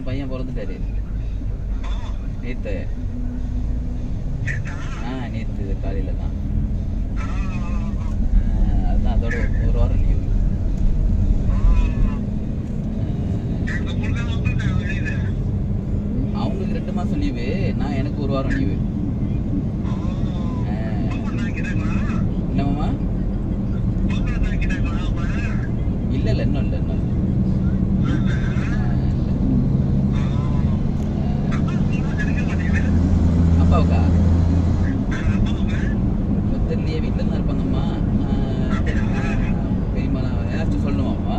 என் பையன் பிறந்துட்டாரு நேற்று. நேற்று காலையில் தான். அதுதான் அதோட ஒரு வாரம் லீவு. அவங்களுக்கு 2 மாதம் லீவு, நான் எனக்கு ஒரு வாரம் லீவு. என்னம்மா? இல்லை இன்னும் இல்லை. அப்பாவுக்கா தெரியலையே, வீட்டில் தான் இருப்பாங்கம்மா. பெரியம்மா நான் ஏதாச்சும் சொல்லணுமாம்மா?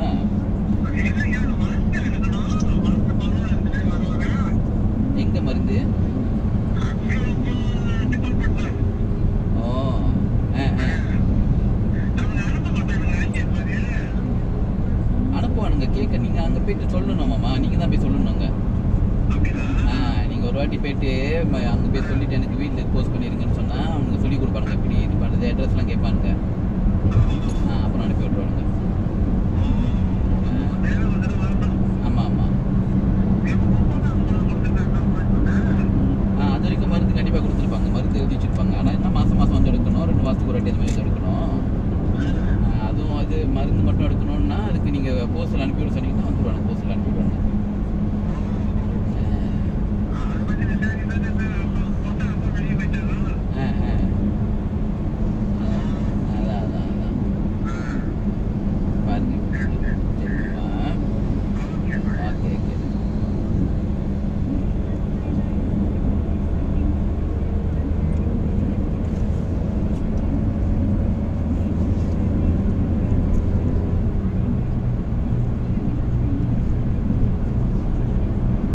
எங்கே மருந்து? அனுப்புவானுங்க கேட்க. நீங்கள் அங்கே போயிட்டு சொல்லணுமாம்மா? நீங்கள் தான் போய் சொல்லணுங்க. நீங்கள் ஒரு வாட்டி போயிட்டு அங்கே போய் சொல்லிவிட்டு எனக்கு வீட்டில் போஸ்ட் பண்ணிடுங்கன்னு சொன்னால் அவனுக்கு சொல்லி கொடுப்பானுங்க. இப்படி இது பண்ணுறது, அட்ரஸ்லாம் கேட்பானுங்க.